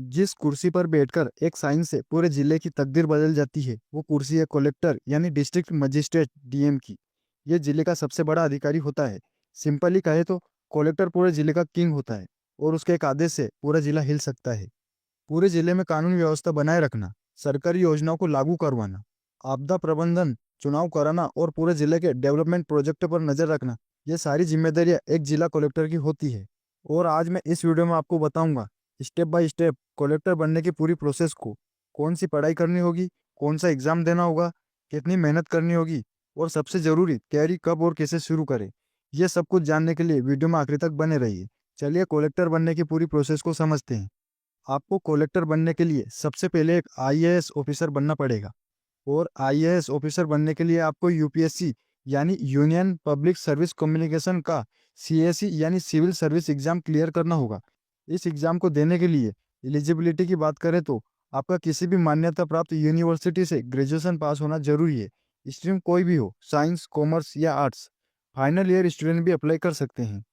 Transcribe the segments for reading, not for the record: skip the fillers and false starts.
जिस कुर्सी पर बैठकर एक साइन से पूरे जिले की तकदीर बदल जाती है वो कुर्सी है कलेक्टर यानी डिस्ट्रिक्ट मजिस्ट्रेट डीएम की। ये जिले का सबसे बड़ा अधिकारी होता है। सिंपली कहे तो कलेक्टर पूरे जिले का किंग होता है और उसके एक आदेश से पूरा जिला हिल सकता है। पूरे जिले में कानून व्यवस्था बनाए रखना, सरकारी योजनाओं को लागू करवाना, आपदा प्रबंधन, चुनाव कराना और पूरे जिले के डेवलपमेंट प्रोजेक्ट पर नजर रखना, ये सारी जिम्मेदारियां एक जिला कलेक्टर की होती है। और आज मैं इस वीडियो में आपको बताऊंगा स्टेप बाय स्टेप कलेक्टर बनने की पूरी प्रोसेस को। कौन सी पढ़ाई करनी होगी, कौन सा एग्जाम देना होगा, कितनी मेहनत करनी होगी और सबसे जरूरी तैयारी कब और कैसे शुरू करें। ये सब कुछ जानने के लिए वीडियो में आखिर तक बने रहिए। चलिए कलेक्टर बनने की पूरी प्रोसेस को समझते हैं। आपको कलेक्टर बनने के लिए सबसे पहले एक आईएएस ऑफिसर बनना पड़ेगा। और आईएएस ऑफिसर बनने के लिए आपको यूपीएससी यानी यूनियन पब्लिक सर्विस कम्युनिकेशन का सीएससी यानी सिविल सर्विस एग्जाम क्लियर करना होगा। इस एग्जाम को देने के लिए एलिजिबिलिटी की बात करें तो आपका किसी भी मान्यता प्राप्त यूनिवर्सिटी से ग्रेजुएशन पास होना जरूरी है। स्ट्रीम कोई भी हो, साइंस, कॉमर्स या आर्ट्स। फाइनल ईयर स्टूडेंट भी अप्लाई कर सकते हैं।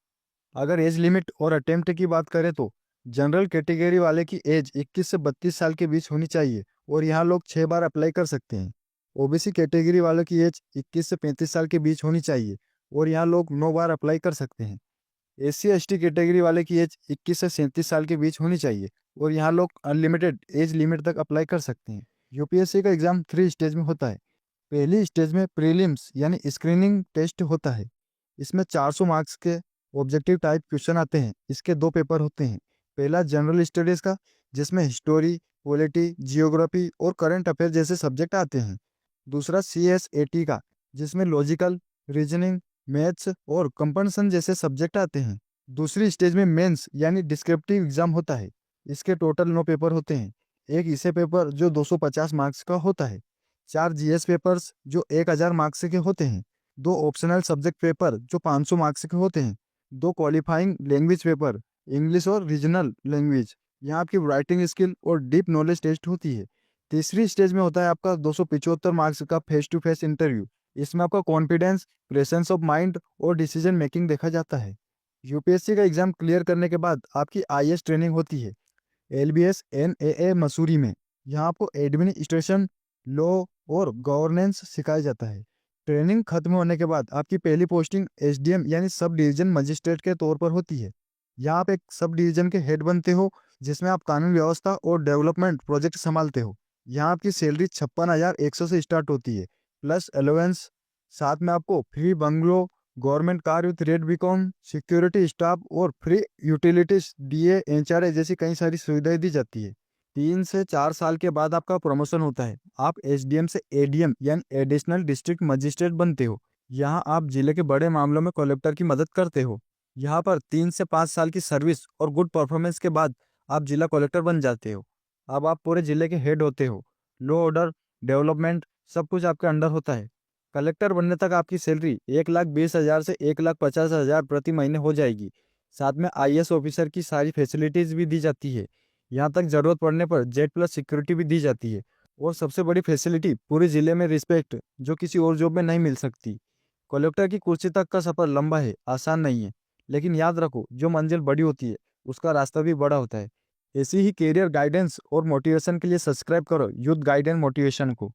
अगर एज लिमिट और अटेम्प्ट की बात करें तो जनरल कैटेगरी वाले की एज 21 से 32 साल के बीच होनी चाहिए और यहाँ लोग 6 बार अप्लाई कर सकते हैं। ओबीसी कैटेगरी वालों की एज 21 से 35 साल के बीच होनी चाहिए और यहाँ लोग 9 बार अप्लाई कर सकते हैं। एससी एसटी कैटेगरी वाले की एज 21 से 37 साल के बीच होनी चाहिए और यहाँ लोग अनलिमिटेड एज लिमिट तक अप्लाई कर सकते हैं। यूपीएससी का एग्जाम 3 स्टेज में होता है। पहली स्टेज में प्रीलिम्स यानी स्क्रीनिंग टेस्ट होता है। इसमें 400 मार्क्स के ऑब्जेक्टिव टाइप क्वेश्चन आते हैं। इसके 2 पेपर होते हैं। पहला जनरल स्टडीज का, जिसमें हिस्टोरी, पॉलिटी, जियोग्राफी और करंट अफेयर जैसे सब्जेक्ट आते हैं। दूसरा सीएसएटी का, जिसमें लॉजिकल, रीजनिंग, मैथ्स और कंपनसन जैसे सब्जेक्ट आते हैं। दूसरी स्टेज में मेंस यानी डिस्क्रिप्टिव एग्जाम होता है। इसके टोटल 9 पेपर होते हैं। एक इसे पेपर जो 250 मार्क्स का होता है। 4 जीएस पेपर्स जो 1000 मार्क्स के होते हैं। 2 ऑप्शनल सब्जेक्ट पेपर जो 500 मार्क्स के होते हैं। 2 क्वालिफाइंग लैंग्वेज पेपर, इंग्लिश और रीजनल लैंग्वेज। यहाँ आपकी राइटिंग स्किल और डीप नॉलेज टेस्ट होती है। तीसरी स्टेज में होता है आपका 275 मार्क्स का फेस टू फेस इंटरव्यू। इसमें आपका कॉन्फिडेंस, प्रेजेंस ऑफ माइंड और डिसीजन मेकिंग देखा जाता है। यूपीएससी का एग्जाम क्लियर करने के बाद आपकी आईएएस ट्रेनिंग होती है एलबीएस एनएए मसूरी में। यहाँ आपको एडमिनिस्ट्रेशन, लॉ और गवर्नेंस सिखाया जाता है। ट्रेनिंग खत्म होने के बाद आपकी पहली पोस्टिंग एसडीएम यानी सब डिवीजन मजिस्ट्रेट के तौर पर होती है। यहाँ आप एक सब डिवीजन के हेड बनते हो, जिसमें आप कानून व्यवस्था और डेवलपमेंट प्रोजेक्ट संभालते हो। यहाँ आपकी सैलरी 56,100 से स्टार्ट होती है, प्लस अलाउंस। साथ में आपको free bungalow, government car with red beacon, security staff और फ्री यूटिलिटीज, डीए, एचआरए जैसी कई सारी सुविधाएं दी जाती है। 3 से 4 साल के बाद आपका प्रमोशन होता है। आप एसडीएम से एडीएम यानी एडिशनल डिस्ट्रिक्ट मजिस्ट्रेट बनते हो। यहाँ आप जिले के बड़े मामलों में कलेक्टर की मदद करते हो। यहाँ पर 3 से 5 साल की सर्विस और गुड परफॉर्मेंस के बाद आप जिला कलेक्टर बन जाते हो। अब आप पूरे जिले के हेड होते हो। लॉ, ऑर्डर, डेवलपमेंट सब कुछ आपके अंडर होता है। कलेक्टर बनने तक आपकी सैलरी 1,20,000 से 1,50,000 प्रति महीने हो जाएगी। साथ में आईएएस ऑफिसर की सारी फैसिलिटीज भी दी जाती है। यहाँ तक जरूरत पड़ने पर जेड प्लस सिक्योरिटी भी दी जाती है। और सबसे बड़ी फैसिलिटी, पूरे जिले में रिस्पेक्ट, जो किसी और जॉब में नहीं मिल सकती। कलेक्टर की कुर्सी तक का सफर लंबा है, आसान नहीं है। लेकिन याद रखो, जो मंजिल बड़ी होती है उसका रास्ता भी बड़ा होता है। ऐसी ही कैरियर गाइडेंस और मोटिवेशन के लिए सब्सक्राइब करो यूथ गाइडेंस मोटिवेशन को।